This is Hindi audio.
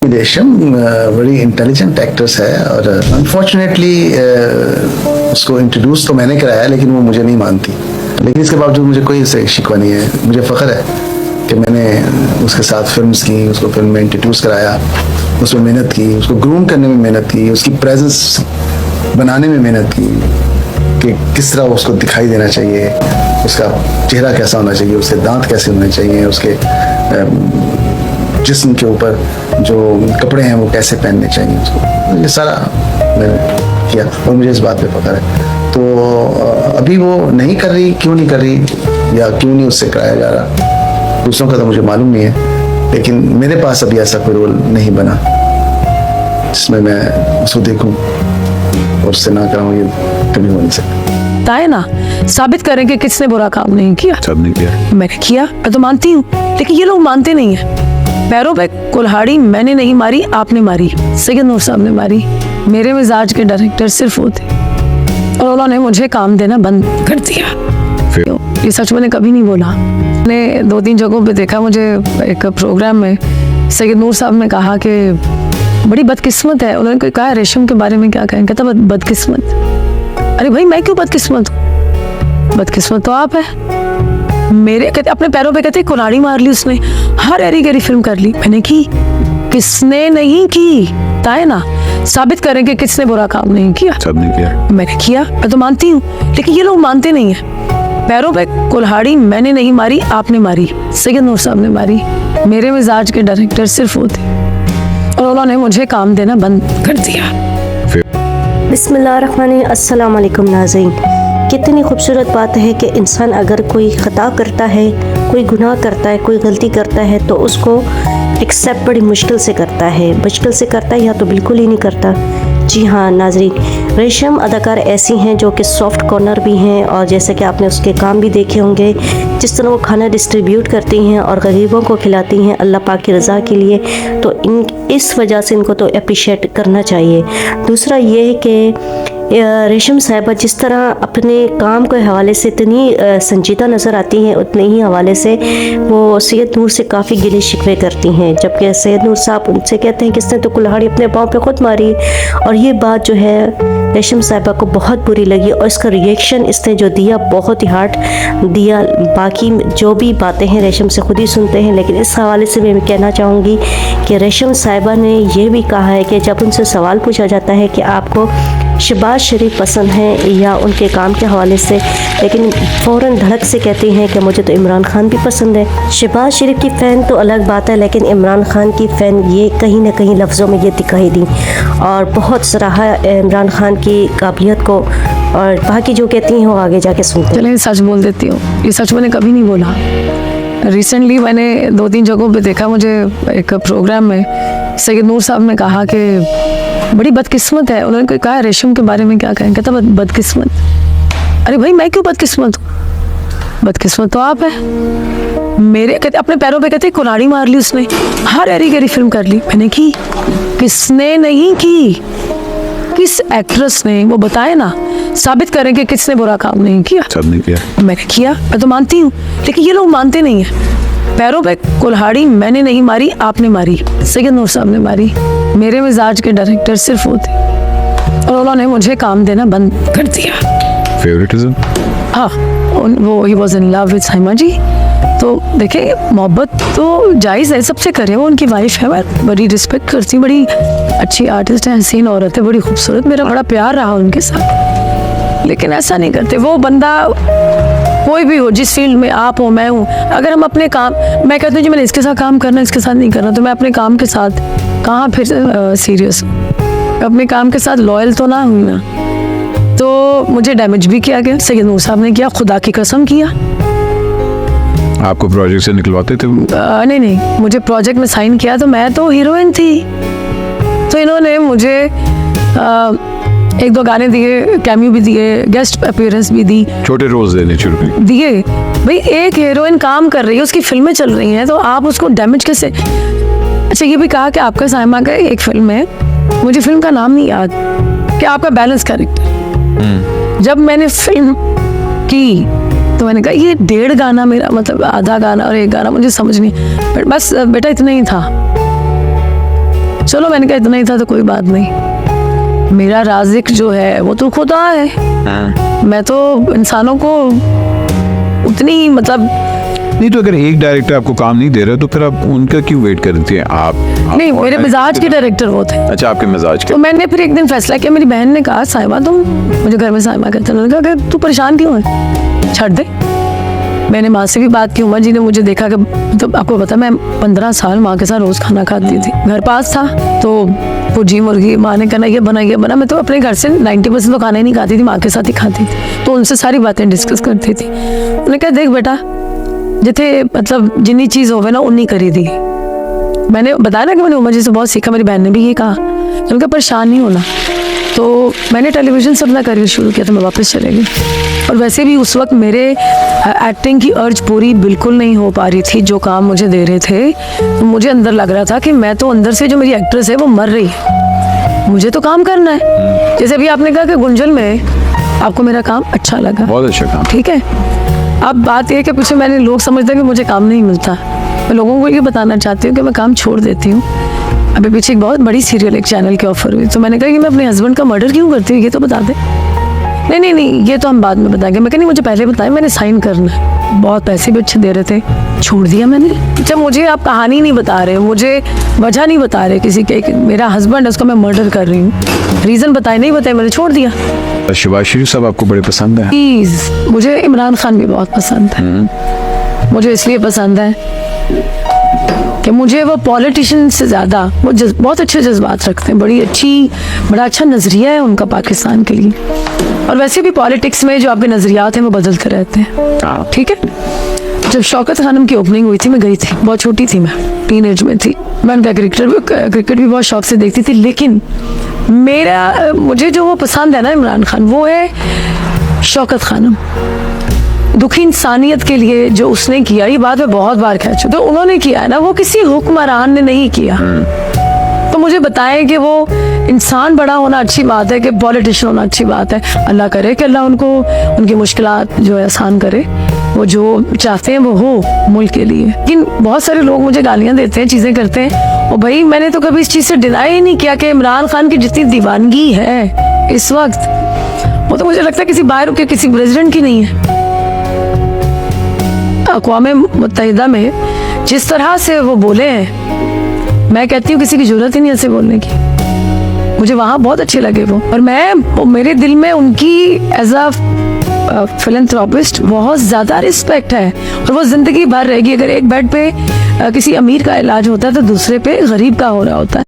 रेशम बड़ी इंटेलिजेंट एक्ट्रेस है और अनफॉर्चुनेटली उसको इंट्रोड्यूस तो मैंने कराया लेकिन वो मुझे नहीं मानती। लेकिन इसके बावजूद मुझे कोई इससे शिकवा नहीं है। मुझे फ़ख्र है कि मैंने उसके साथ फिल्म्स की, उसको फिल्म में इंट्रोड्यूस कराया, उसमें मेहनत की, उसको ग्रूम करने में मेहनत की, उसकी प्रेजेंस बनाने में मेहनत की कि किस तरह उसको दिखाई देना चाहिए, उसका चेहरा कैसा होना चाहिए, उसके दांत कैसे होने चाहिए, उसके जिस्म के ऊपर जो कपड़े हैं वो कैसे पहनने चाहिए उसको। ये सारा मैंने किया और मुझे इस बात पे फ़ख्र है। तो अभी वो नहीं कर रही, क्यों नहीं कर रही या क्यों नहीं उससे कराया जा रहा दूसरों का तो मुझे मालूम नहीं है, लेकिन मेरे पास अभी ऐसा कोई रोल नहीं बना जिसमें मैं उसको देखूं और उससे ना कराऊं। ये कभी हो नहीं सकता है ना। साबित करें कि किसने बुरा काम नहीं किया। सब नहीं किया, मैंने किया, मैं तो मानती हूँ, लेकिन ये लोग मानते नहीं है। पैरों पे कुल्हाड़ी मैंने नहीं मारी, आपने मारी, सैयद नूर साहब ने मारी। मेरे मिजाज के डायरेक्टर सिर्फ होते और उन्होंने मुझे काम देना बंद कर दिया। ये सच मैंने कभी नहीं बोला। मैंने 2-3 जगहों पे देखा, मुझे एक प्रोग्राम में सैयद नूर साहब ने कहा कि बड़ी बदकिस्मत है। उन्होंने कहा रेशम के बारे में क्या कहें, कहता बदकिस्मत। अरे भाई मैं क्यों बदकिस्मत हूँ? बदकिस्मत तो आप है। मेरे कहते अपने पैरों पे कहते कुल्हाड़ी मार ली उसने, हर एरी गरी फिल्म कर ली। मैंने की, किसने नहीं की? ताए ना, साबित करें कि किसने बुरा काम नहीं किया। सब नहीं किया, मैंने किया, मैं तो मानती हूँ, लेकिन ये लोग मानते नहीं है। पैरों पे कुल्हाड़ी मैंने नहीं मारी, आपने मारी, सैयद नूर साहब ने मारी। मेरे मिजाज के डायरेक्टर सिर्फ होते और उन्होंने मुझे काम देना बंद कर दिया। बिस्मिल्लाहिर्रहमानिर्रहीम। अस्सलाम वालेकुम नाज़रीन। कितनी खूबसूरत बात है कि इंसान अगर कोई ख़ता करता है, कोई गुनाह करता है, कोई गलती करता है तो उसको एक्सेप्ट बड़ी मुश्किल से करता है। मुश्किल से करता है या तो बिल्कुल ही नहीं करता। जी हाँ नाज़रीन, रेशम अदाकार ऐसी हैं जो कि सॉफ्ट कॉर्नर भी हैं और जैसे कि आपने उसके काम भी देखे होंगे, जिस तरह वो खाना डिस्ट्रीब्यूट करती हैं और गरीबों को खिलाती हैं अल्लाह पाक की रज़ा के लिए, तो इस वजह से इनको तो अप्रिशिएट करना चाहिए। दूसरा ये है कि रेशम साहिबा जिस तरह अपने काम के हवाले से इतनी संजीदा नज़र आती हैं, उतने ही हवाले से वो सैयद नूर से काफ़ी गिले शिकवे करती हैं, जबकि सैयद नूर साहब उनसे कहते हैं कि इसने तो कुल्हाड़ी अपने पाँव पे खुद मारी। और ये बात जो है रेशम साहिबा को बहुत बुरी लगी और इसका रिएक्शन इसने जो दिया बहुत ही हार्ड दिया। बाकी जो भी बातें हैं रेशम से खुद ही सुनते हैं, लेकिन इस हवाले से मैं कहना चाहूँगी कि रेशम साहिबा ने यह भी कहा है कि जब उनसे सवाल पूछा जाता है कि आपको शहबाज शरीफ पसंद है या उनके काम के हवाले से, लेकिन फ़ौरन धड़क से कहती हैं कि मुझे तो इमरान खान भी पसंद है। शहबाज शरीफ की फ़ैन तो अलग बात है, लेकिन इमरान खान की फ़ैन ये कहीं ना कहीं लफ्ज़ों में ये दिखाई दी और बहुत सराहा इमरान खान की काबिलियत को। और बाकी जो कहती हैं वो आगे जाके सुनते हैं। चलिए सच बोल देती हूँ, ये सच मैंने कभी नहीं बोला। रिसेंटली मैंने 2-3 जगहों पे देखा, मुझे एक प्रोग्राम में सैयद नूर साहब ने कहा कि बड़ी बदकिस्मत है। उन्होंने कहा रेशम के बारे में क्या कहें, कहता बदकिस्मत। अरे भाई मैं क्यों बदकिस्मत हूँ? बदकिस्मत तो आप है। मेरे कहते अपने पैरों पे कहते कुल्हाड़ी मार ली उसने, हर एरी गरी फिल्म कर ली। मैंने की, किसने नहीं की? किस एक्ट्रेस ने? वो बताए ना, साबित करें कि किसने बुरा काम नहीं किया। सब नहीं किया, मैंने किया, मैं तो मानती हूँ, लेकिन ये लोग मानते नहीं है। पैरों पे कुल्हाड़ी मैंने नहीं मारी, आपने मारी, सैयद नूर साहब ने मारी। मेरे मिजाज के डायरेक्टर सिर्फ होते और उन्होंने मुझे काम देना बंद कर दिया। फेवरेटिज्म, हाँ वो he was in love with Saima ji. तो देखिए मोहब्बत तो जायज़ है, सबसे करे। वो उनकी वाइफ है, मैं बड़ी रिस्पेक्ट करती हूँ, बड़ी अच्छी आर्टिस्ट है, हसीन औरत है, बड़ी खूबसूरत। मेरा बड़ा प्यार रहा उनके साथ, लेकिन ऐसा नहीं करते। वो बंदा कोई भी हो, जिस फील्ड में आप हो, मैं हूँ, अगर हम अपने काम, मैं कहती हूँ जी मैंने इसके साथ काम करना, इसके साथ नहीं करना, तो मैं अपने काम के साथ कहाँ फिर सीरियस हूँ? अपने काम के साथ लॉयल तो ना हुई ना। तो मुझे डैमेज भी किया गया, सैयद नूर साहब ने किया, खुदा की कसम किया। आपको प्रोजेक्ट से निकलवाते थे? नहीं, मुझे प्रोजेक्ट में साइन किया तो मैं तो हीरोइन थी, तो इन्होंने मुझे 1-2 गाने दिए, कैमियो भी दिए, गेस्ट अपीयरेंस भी दी, छोटे रोल्स देने शुरू कर दिए। भाई एक हीरोइन काम कर रही है, उसकी फिल्में चल रही हैं, तो आप उसको डैमेज कैसे? अच्छा ये भी कहा कि आपका साइमा का एक फिल्म है, मुझे फिल्म का नाम नहीं याद, कि आपका बैलेंस कैरेक्टर। जब मैंने फिल्म की तो मैंने कहा ये 1.5 गाना मेरा, मतलब आधा गाना और 1 गाना मुझे समझ नहीं, बट बस बेटा इतना ही था। चलो मैंने कहा इतना ही था तो कोई बात नहीं, मेरा राज़िक जो है वो तो खुदा है, मैं तो इंसानों को उतनी मतलब नहीं तो अगर एक डायरेक्टर आपको काम नहीं दे रहा तो फिर आप उनका क्यों वेट करती हैं आप नहीं, और मेरे मिजाज के डायरेक्टर वो थे। अच्छा, आपके मिजाज के। तो मैंने फिर एक दिन फैसला किया, मेरी बहन ने कहा साहिबा तुम, मुझे घर में साहिबा कहते हैं, उन्होंने कहा कि तू परेशान क्यों है, छੱਡ दे। मैंने माँ से भी बात की, उमा जी ने मुझे देखा कि तो आपको पता मैं 15 साल माँ के साथ रोज़ खाना खाती थी, घर पास था तो भुर्जी मुर्गी माँ ने कहना ये बना, मैं तो अपने घर से 90% तो खाना ही नहीं खाती थी, माँ के साथ ही खाती थी, तो उनसे सारी बातें डिस्कस करती थी। उन्होंने कहा देख बेटा जिथे मतलब जिन्नी चीज़ होवे ना उन्नी करी दी। मैंने बताया ना कि मैंने उमा जी से बहुत सीखा, मेरी बहन ने भी ये कहा, उनका परेशान नहीं होना। तो मैंने टेलीविज़न से अपना करियर शुरू किया, तो मैं वापस चले गई। और वैसे भी उस वक्त मेरे एक्टिंग की अर्ज पूरी बिल्कुल नहीं हो पा रही थी, जो काम मुझे दे रहे थे तो मुझे अंदर लग रहा था कि मैं तो अंदर से जो मेरी एक्ट्रेस है वो मर रही है, मुझे तो काम करना है। जैसे अभी आपने कहा कि गुंजल में आपको मेरा काम अच्छा लगा, बहुत अच्छा काम। ठीक है। अब बात यह कि पीछे मैंने लोग समझते हैं कि मुझे काम नहीं मिलता, मैं लोगों को ये बताना चाहती हूँ कि मैं काम छोड़ देती हूँ। अभी पीछे एक बहुत बड़ी सीरियल एक चैनल की ऑफर हुई, तो मैंने कहा कि मैं अपने हस्बैंड का मर्डर क्यों करती हूँ, ये तो बता दे। नहीं ये तो हम बाद में बताएंगे। मैं कहा नहीं मुझे पहले बताएं, मैंने साइन करना है, बहुत पैसे भी अच्छे दे रहे थे, छोड़ दिया मैंने। जब मुझे आप कहानी नहीं बता रहे, मुझे वजह नहीं बता रहे किसी के, मेरा हस्बैंड है उसका मैं मर्डर कर रही हूँ, रीज़न बताए नहीं बताए, मैंने छोड़ दिया। शहबाज शरीफ साहब आपको बड़े पसंद हैं? प्लीज़, मुझे इमरान खान भी बहुत पसंद है। मुझे इसलिए पसंद है कि मुझे वो पॉलिटिशियन से ज़्यादा वो बहुत अच्छे जज्बात रखते हैं, बड़ा अच्छा नज़रिया है उनका पाकिस्तान के लिए। और वैसे भी पॉलिटिक्स में जो आपके नज़रियात हैं वो बदलते रहते हैं, ठीक है। जब शौकत खानम की ओपनिंग हुई थी, मैं गई थी, बहुत छोटी थी, मैं टीनेज में थी। मैं उनका क्रिकेट भी बहुत शौक से देखती थी, लेकिन मुझे जो वो पसंद है ना इमरान खान, वो है शौकत खानम। दुखी इंसानियत के लिए जो उसने किया, ये बात मैं बहुत बार कह चुकी, तो उन्होंने किया है ना, वो किसी हुक्मरान ने नहीं किया। तो मुझे बताएं कि वो इंसान बड़ा होना अच्छी बात है कि पॉलिटिशियन होना अच्छी बात है। अल्लाह करे कि अल्लाह उनको उनकी मुश्किलात जो है आसान करे, वो जो चाहते हैं वो हो मुल्क के लिए। लेकिन बहुत सारे लोग मुझे गालियाँ देते हैं, चीज़ें करते हैं, और भाई मैंने तो कभी इस चीज़ से डिनाई ही नहीं किया कि इमरान खान की जितनी दीवानगी है इस वक्त, वो तो मुझे लगता है किसी बाहर के किसी प्रेसिडेंट की नहीं है। अक़वाम मुत्तहिदा में जिस तरह से वो बोले हैं, मैं कहती हूँ किसी की जरूरत ही नहीं ऐसे बोलने की। मुझे वहाँ बहुत अच्छे लगे वो, और मेरे दिल में उनकी एज अ फिलैंथ्रोपिस्ट बहुत ज़्यादा रिस्पेक्ट है, और वो ज़िंदगी भर रहेगी। अगर एक बेड पे किसी अमीर का इलाज होता है तो दूसरे पे गरीब का हो रहा होता है।